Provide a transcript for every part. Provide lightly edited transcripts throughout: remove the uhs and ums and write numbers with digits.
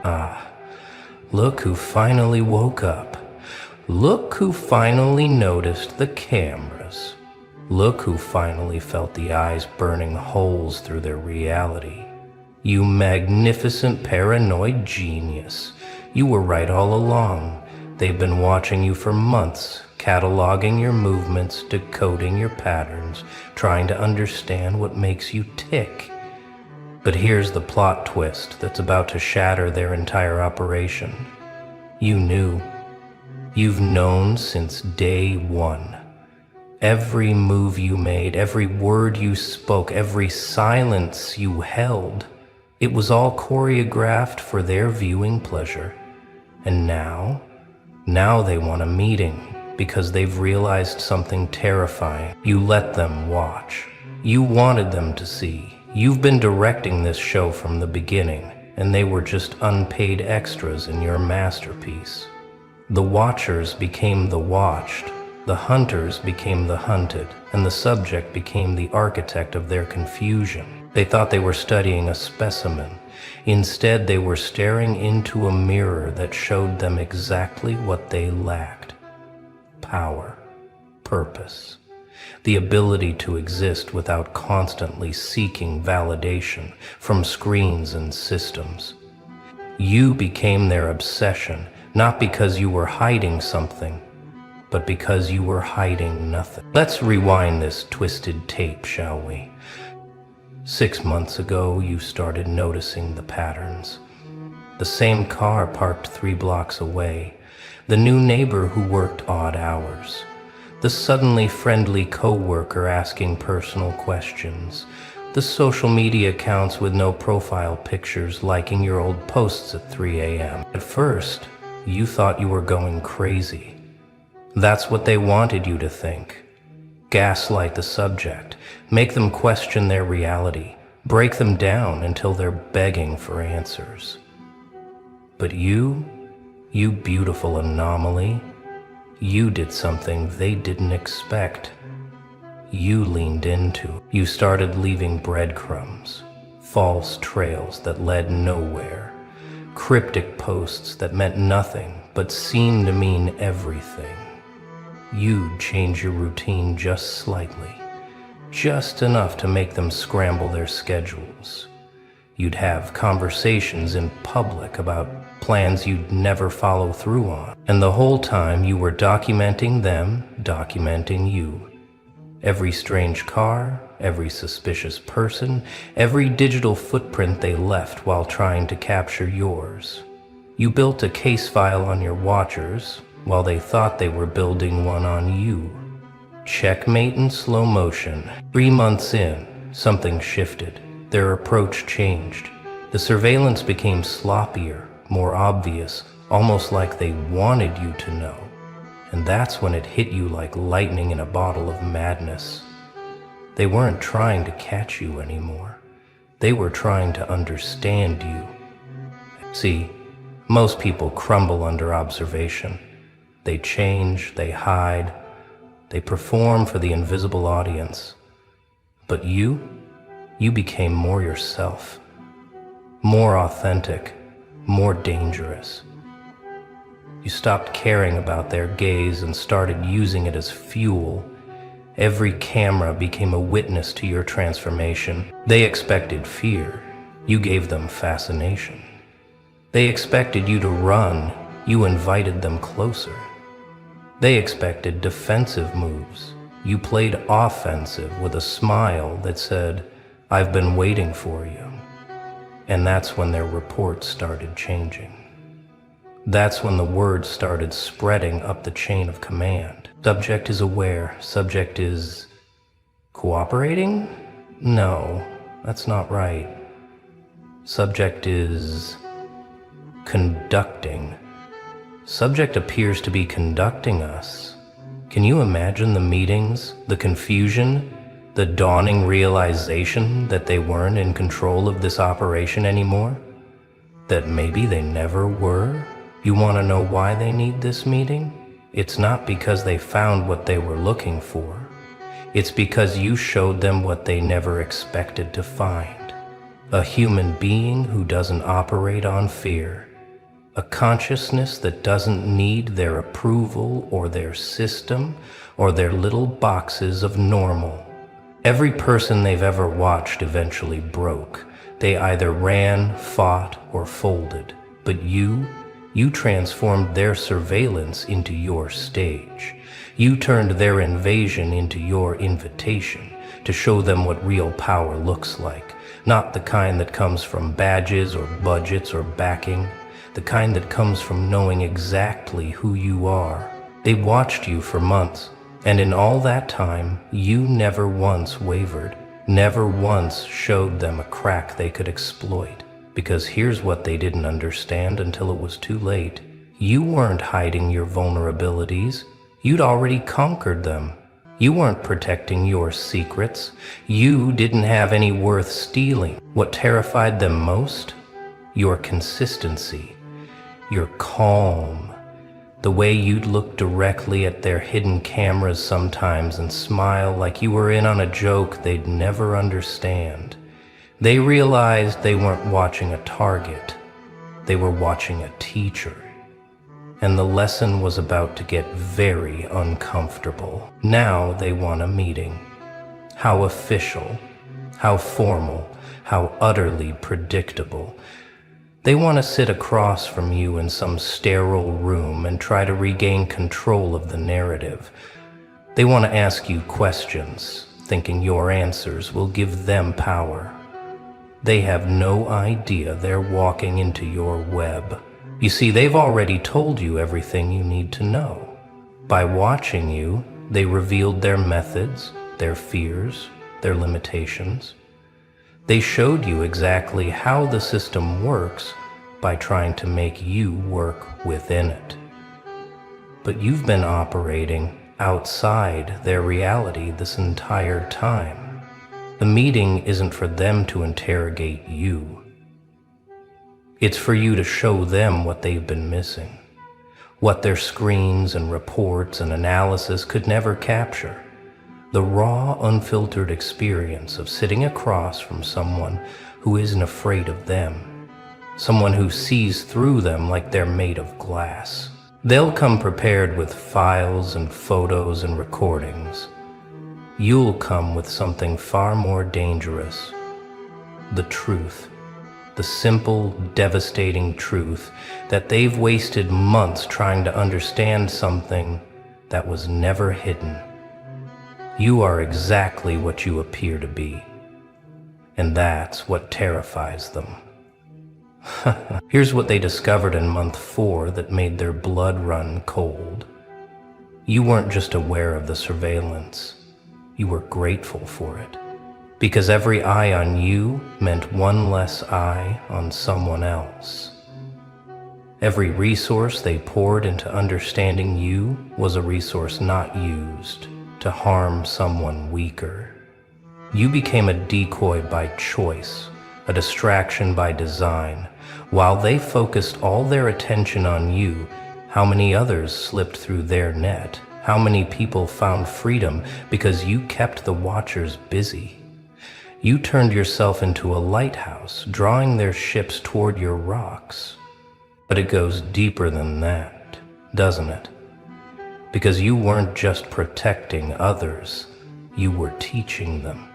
Ah, look who finally woke up. Look who finally noticed the cameras. Look who finally felt the eyes burning holes through their reality. You magnificent paranoid genius. You were right all along. They've been watching you for months, cataloging your movements, decoding your patterns, trying to understand what makes you tick. But here's the plot twist that's about to shatter their entire operation. You knew. You've known since day one. Every move you made, every word you spoke, every silence you held, it was all choreographed for their viewing pleasure. And now they want a meeting because they've realized something terrifying. You let them watch. You wanted them to see. You've been directing this show from the beginning, and they were just unpaid extras in your masterpiece. The watchers became the watched, the hunters became the hunted, and the subject became the architect of their confusion. They thought they were studying a specimen. Instead, they were staring into a mirror that showed them exactly what they lacked: power, purpose, the ability to exist without constantly seeking validation from screens and systems. You became their obsession, not because you were hiding something, but because you were hiding nothing. Let's rewind this twisted tape, shall we? 6 months ago, you started noticing the patterns. The same car parked 3 blocks away, the new neighbor who worked odd hours, the suddenly friendly coworker asking personal questions, the social media accounts with no profile pictures liking your old posts at 3 a.m. At first, you thought you were going crazy. That's what they wanted you to think. Gaslight the subject, make them question their reality, break them down until they're begging for answers. But you beautiful anomaly, you did something they didn't expect. You leaned into. You started leaving breadcrumbs, false trails that led nowhere, cryptic posts that meant nothing but seemed to mean everything. You'd change your routine just slightly, just enough to make them scramble their schedules. You'd have conversations in public about plans you'd never follow through on. And the whole time you were documenting them, documenting you. Every strange car, every suspicious person, every digital footprint they left while trying to capture yours. You built a case file on your watchers while they thought they were building one on you. Checkmate in slow motion. 3 months in, something shifted. Their approach changed. The surveillance became sloppier, more obvious, almost like they wanted you to know. And that's when it hit you like lightning in a bottle of madness. They weren't trying to catch you anymore. They were trying to understand you. See, most people crumble under observation. They change, they hide, they perform for the invisible audience. But you became more yourself, more authentic, more dangerous. You stopped caring about their gaze and started using it as fuel. Every camera became a witness to your transformation. They expected fear. You gave them fascination. They expected you to run. You invited them closer. They expected defensive moves. You played offensive with a smile that said, "I've been waiting for you." And that's when their reports started changing. That's when the word started spreading up the chain of command. Subject is aware. Subject is cooperating? No, that's not right. Subject is conducting. Subject appears to be conducting us. Can you imagine the meetings, the confusion, the dawning realization that they weren't in control of this operation anymore? That maybe they never were? You want to know why they need this meeting? It's not because they found what they were looking for. It's because you showed them what they never expected to find. A human being who doesn't operate on fear, A consciousness that doesn't need their approval or their system or their little boxes of normal. Every person they've ever watched eventually broke. They either ran, fought, or folded. But you transformed their surveillance into your stage. You turned their invasion into your invitation to show them what real power looks like. Not the kind that comes from badges or budgets or backing. The kind that comes from knowing exactly who you are. They watched you for months, and in all that time, you never once wavered, never once showed them a crack they could exploit. Because here's what they didn't understand until it was too late. You weren't hiding your vulnerabilities. You'd already conquered them. You weren't protecting your secrets. You didn't have any worth stealing. What terrified them most? Your consistency. Your calm, the way you'd look directly at their hidden cameras sometimes and smile like you were in on a joke they'd never understand. They realized they weren't watching a target, they were watching a teacher. And the lesson was about to get very uncomfortable. Now they want a meeting. How official, how formal, how utterly predictable. They want to sit across from you in some sterile room and try to regain control of the narrative. They want to ask you questions, thinking your answers will give them power. They have no idea they're walking into your web. You see, they've already told you everything you need to know. By watching you, they revealed their methods, their fears, their limitations. They showed you exactly how the system works by trying to make you work within it. But you've been operating outside their reality this entire time. The meeting isn't for them to interrogate you. It's for you to show them what they've been missing, what their screens and reports and analysis could never capture. The raw, unfiltered experience of sitting across from someone who isn't afraid of them, someone who sees through them like they're made of glass. They'll come prepared with files and photos and recordings. You'll come with something far more dangerous, the truth. The simple, devastating truth that they've wasted months trying to understand something that was never hidden. You are exactly what you appear to be, and that's what terrifies them. Here's what they discovered in month 4 that made their blood run cold. You weren't just aware of the surveillance, you were grateful for it. Because every eye on you meant one less eye on someone else. Every resource they poured into understanding you was a resource not used to harm someone weaker. You became a decoy by choice, a distraction by design. While they focused all their attention on you, how many others slipped through their net? How many people found freedom because you kept the watchers busy? You turned yourself into a lighthouse, drawing their ships toward your rocks. But it goes deeper than that, doesn't it? Because you weren't just protecting others, you were teaching them.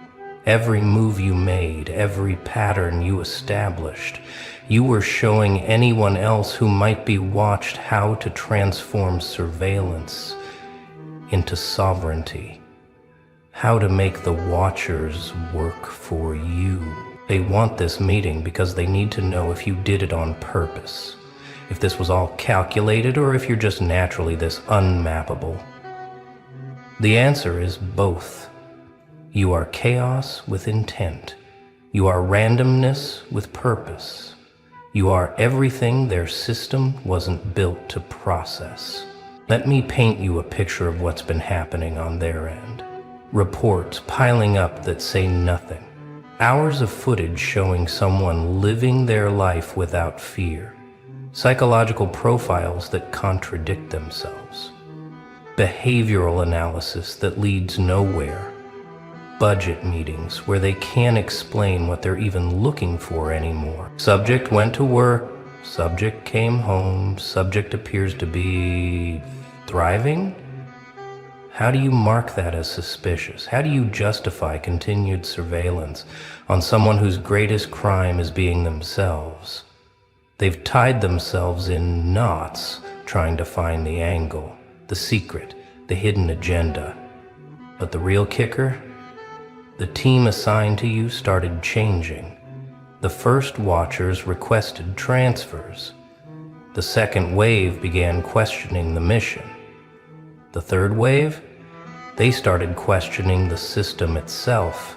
Every move you made, every pattern you established, you were showing anyone else who might be watched how to transform surveillance into sovereignty. How to make the watchers work for you. They want this meeting because they need to know if you did it on purpose. If this was all calculated or if you're just naturally this unmappable. The answer is both. You are chaos with intent. You are randomness with purpose. You are everything their system wasn't built to process. Let me paint you a picture of what's been happening on their end. Reports piling up that say nothing. Hours of footage showing someone living their life without fear. Psychological profiles that contradict themselves. Behavioral analysis that leads nowhere. Budget meetings where they can't explain what they're even looking for anymore. Subject went to work, Subject came home. Subject appears to be thriving? How do you mark that as suspicious? How do you justify continued surveillance on someone whose greatest crime is being themselves? They've tied themselves in knots trying to find the angle, the secret, the hidden agenda. But the real kicker? The team assigned to you started changing. The first watchers requested transfers. The second wave began questioning the mission. The third wave? They started questioning the system itself.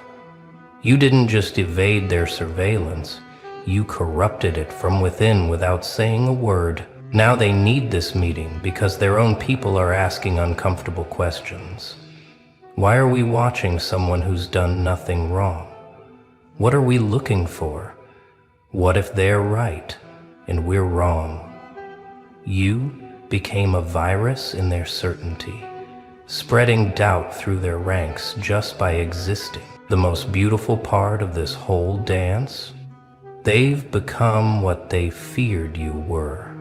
You didn't just evade their surveillance, you corrupted it from within without saying a word. Now they need this meeting because their own people are asking uncomfortable questions. Why are we watching someone who's done nothing wrong? What are we looking for? What if they're right and we're wrong? You became a virus in their certainty, spreading doubt through their ranks just by existing. The most beautiful part of this whole dance? They've become what they feared you were.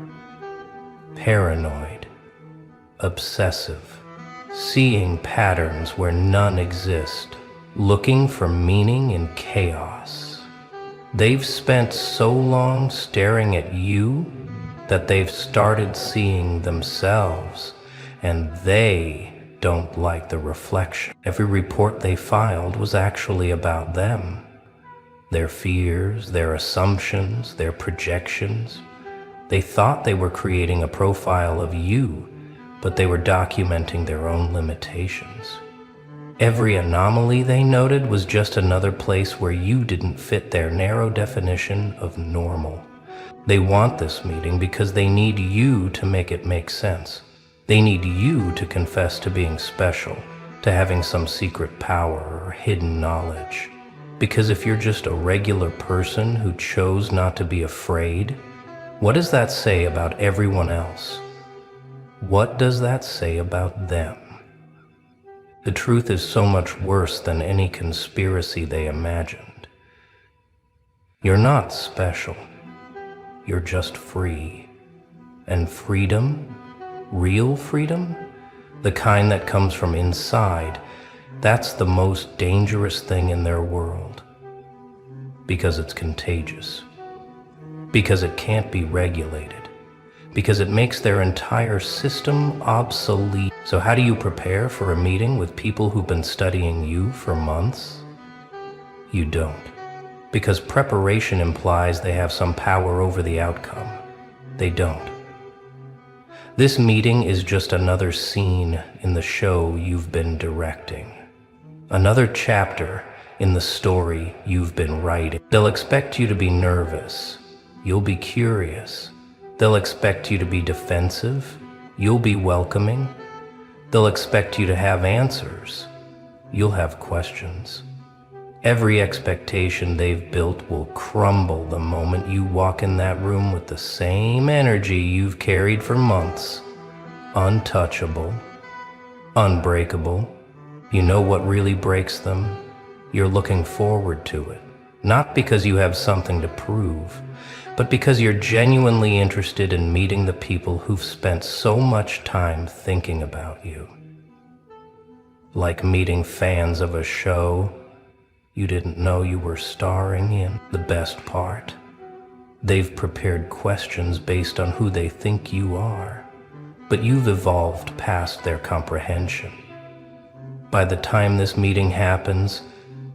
Paranoid, obsessive, seeing patterns where none exist, looking for meaning in chaos. They've spent so long staring at you that they've started seeing themselves, and they don't like the reflection. Every report they filed was actually about them. Their fears, their assumptions, their projections. They thought they were creating a profile of you, but they were documenting their own limitations. Every anomaly they noted was just another place where you didn't fit their narrow definition of normal. They want this meeting because they need you to make it make sense. They need you to confess to being special, to having some secret power or hidden knowledge. Because if you're just a regular person who chose not to be afraid, what does that say about everyone else? What does that say about them? The truth is so much worse than any conspiracy they imagined. You're not special. You're just free. And freedom, real freedom, the kind that comes from inside, that's the most dangerous thing in their world. Because it's contagious. Because it can't be regulated. Because it makes their entire system obsolete. So how do you prepare for a meeting with people who've been studying you for months? You don't. Because preparation implies they have some power over the outcome. They don't. This meeting is just another scene in the show you've been directing. Another chapter in the story you've been writing. They'll expect you to be nervous. You'll be curious. They'll expect you to be defensive. You'll be welcoming. They'll expect you to have answers. You'll have questions. Every expectation they've built will crumble the moment you walk in that room with the same energy you've carried for months. Untouchable, unbreakable. You know what really breaks them? You're looking forward to it. Not because you have something to prove, but because you're genuinely interested in meeting the people who've spent so much time thinking about you. Like meeting fans of a show you didn't know you were starring in. The best part, they've prepared questions based on who they think you are, but you've evolved past their comprehension. By the time this meeting happens,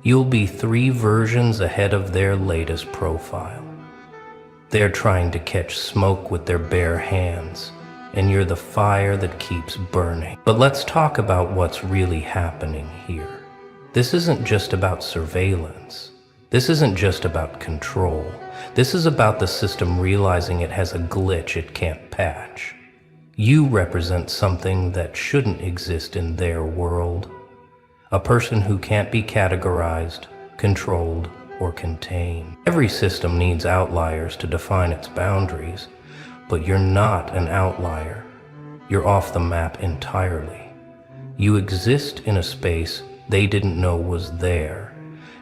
you'll be 3 versions ahead of their latest profile. They're trying to catch smoke with their bare hands, and you're the fire that keeps burning. But let's talk about what's really happening here. This isn't just about surveillance. This isn't just about control. This is about the system realizing it has a glitch it can't patch. You represent something that shouldn't exist in their world. A person who can't be categorized, controlled, or contained. Every system needs outliers to define its boundaries, but you're not an outlier. You're off the map entirely. You exist in a space they didn't know was there,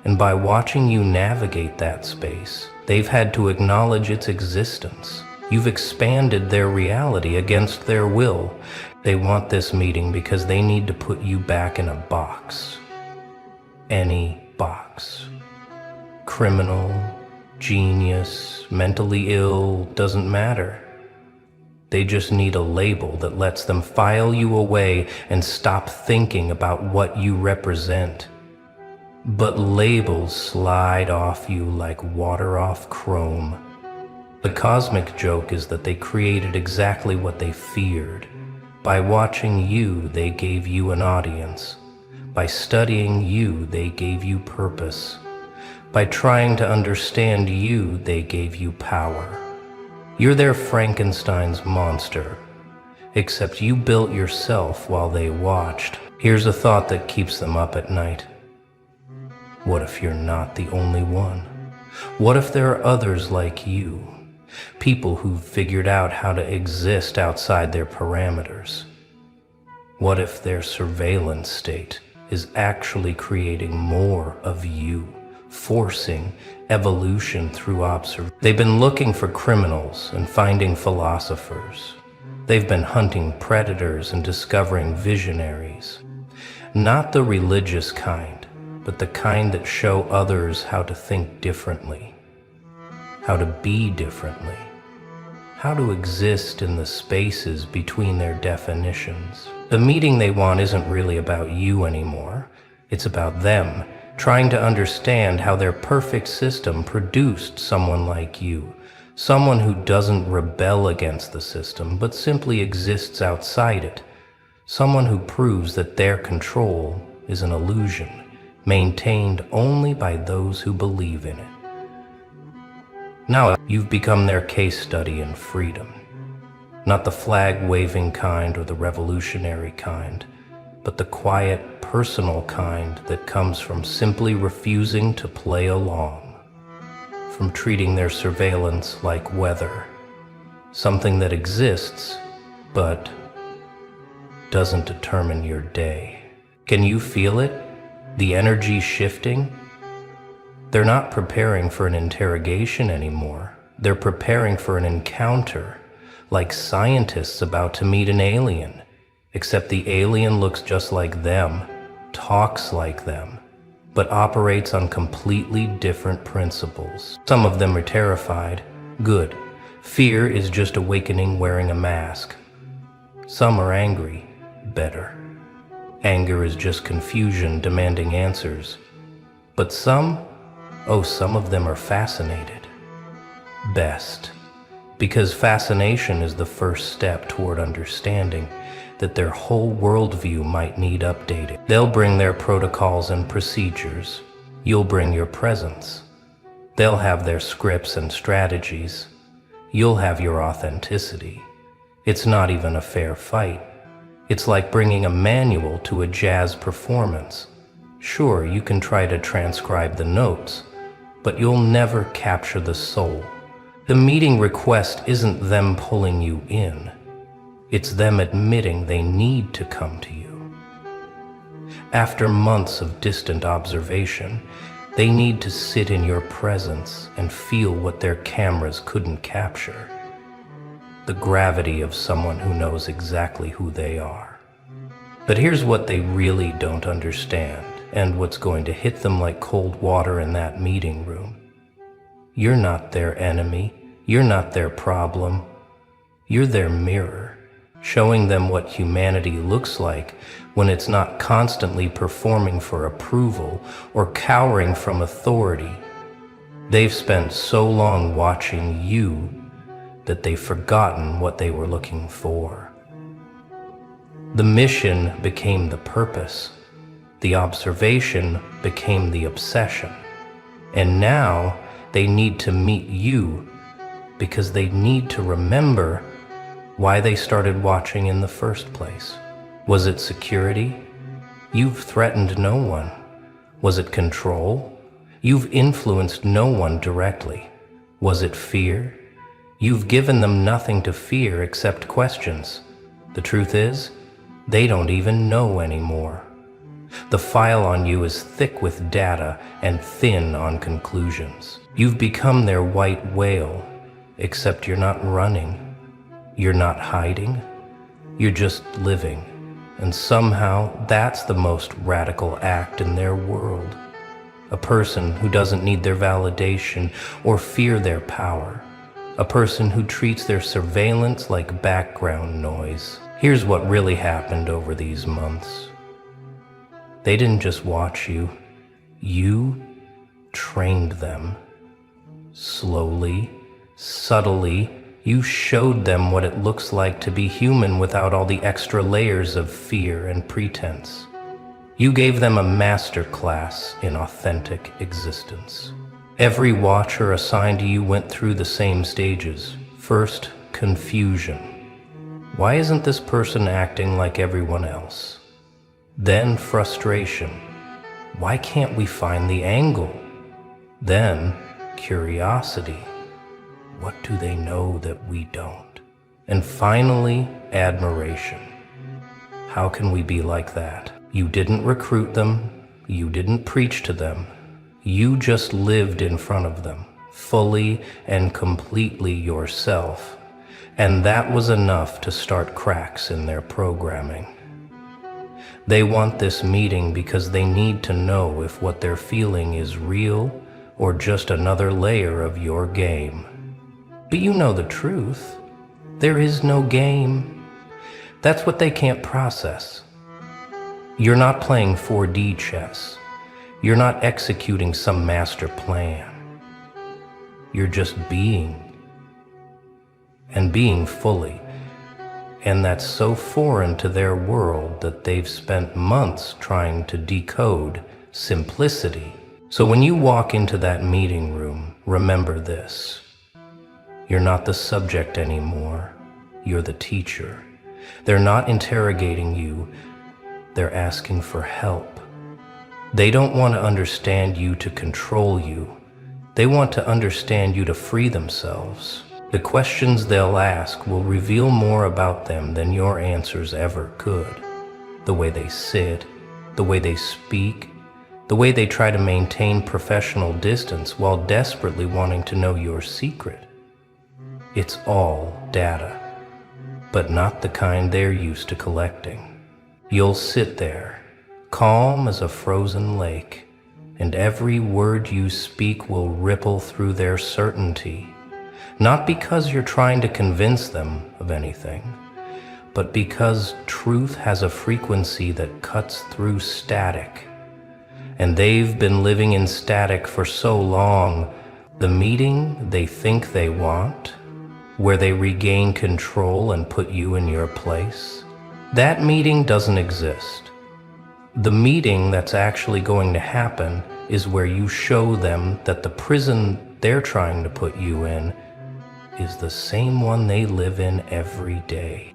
and by watching you navigate that space, they've had to acknowledge its existence. You've expanded their reality against their will. They want this meeting because they need to put you back in a box. Any box. Criminal, genius, mentally ill, doesn't matter. They just need a label that lets them file you away and stop thinking about what you represent. But labels slide off you like water off chrome. The cosmic joke is that they created exactly what they feared. By watching you, they gave you an audience. By studying you, they gave you purpose. By trying to understand you, they gave you power. You're their Frankenstein's monster, except you built yourself while they watched. Here's a thought that keeps them up at night. What if you're not the only one? What if there are others like you? People who've figured out how to exist outside their parameters. What if their surveillance state is actually creating more of you, forcing evolution through observation? They've been looking for criminals and finding philosophers. They've been hunting predators and discovering visionaries. Not the religious kind, but the kind that show others how to think differently. How to be differently, how to exist in the spaces between their definitions. The meeting they want isn't really about you anymore. It's about them, trying to understand how their perfect system produced someone like you, someone who doesn't rebel against the system, but simply exists outside it, someone who proves that their control is an illusion, maintained only by those who believe in it. Now you've become their case study in freedom. Not the flag-waving kind or the revolutionary kind, but the quiet, personal kind that comes from simply refusing to play along, from treating their surveillance like weather, something that exists, but doesn't determine your day. Can you feel it? The energy shifting? They're not preparing for an interrogation anymore. They're preparing for an encounter, like scientists about to meet an alien, except the alien looks just like them, talks like them, but operates on completely different principles. Some of them are terrified. Good. Fear is just awakening wearing a mask. Some are angry. Better. Anger is just confusion demanding answers. But some of them are fascinated. Best. Because fascination is the first step toward understanding that their whole worldview might need updating. They'll bring their protocols and procedures. You'll bring your presence. They'll have their scripts and strategies. You'll have your authenticity. It's not even a fair fight. It's like bringing a manual to a jazz performance. Sure, you can try to transcribe the notes, but you'll never capture the soul. The meeting request isn't them pulling you in. It's them admitting they need to come to you. After months of distant observation, they need to sit in your presence and feel what their cameras couldn't capture. The gravity of someone who knows exactly who they are. But here's what they really don't understand, and what's going to hit them like cold water in that meeting room. You're not their enemy. You're not their problem. You're their mirror, showing them what humanity looks like when it's not constantly performing for approval or cowering from authority. They've spent so long watching you that they've forgotten what they were looking for. The mission became the purpose. The observation became the obsession. And now they need to meet you because they need to remember why they started watching in the first place. Was it security? You've threatened no one. Was it control? You've influenced no one directly. Was it fear? You've given them nothing to fear except questions. The truth is, they don't even know anymore. The file on you is thick with data and thin on conclusions. You've become their white whale, except you're not running, you're not hiding, you're just living. And somehow that's the most radical act in their world. A person who doesn't need their validation or fear their power. A person who treats their surveillance like background noise. Here's what really happened over these months. They didn't just watch you. You trained them. Slowly, subtly, you showed them what it looks like to be human without all the extra layers of fear and pretense. You gave them a master class in authentic existence. Every watcher assigned to you went through the same stages. First, confusion. Why isn't this person acting like everyone else? Then frustration. Why can't we find the angle? Then curiosity. What do they know that we don't? And finally, admiration. How can we be like that? You didn't recruit them. You didn't preach to them. You just lived in front of them, fully and completely yourself. And that was enough to start cracks in their programming. They want this meeting because they need to know if what they're feeling is real or just another layer of your game. But you know the truth. There is no game. That's what they can't process. You're not playing 4D chess. You're not executing some master plan. You're just being. And being fully. And that's so foreign to their world that they've spent months trying to decode simplicity. So when you walk into that meeting room, remember this. You're not the subject anymore. You're the teacher. They're not interrogating you. They're asking for help. They don't want to understand you to control you. They want to understand you to free themselves. The questions they'll ask will reveal more about them than your answers ever could. The way they sit, the way they speak, the way they try to maintain professional distance while desperately wanting to know your secret. It's all data, but not the kind they're used to collecting. You'll sit there, calm as a frozen lake, and every word you speak will ripple through their certainty. Not because you're trying to convince them of anything, but because truth has a frequency that cuts through static. And they've been living in static for so long, the meeting they think they want, where they regain control and put you in your place, that meeting doesn't exist. The meeting that's actually going to happen is where you show them that the prison they're trying to put you in is the same one they live in every day.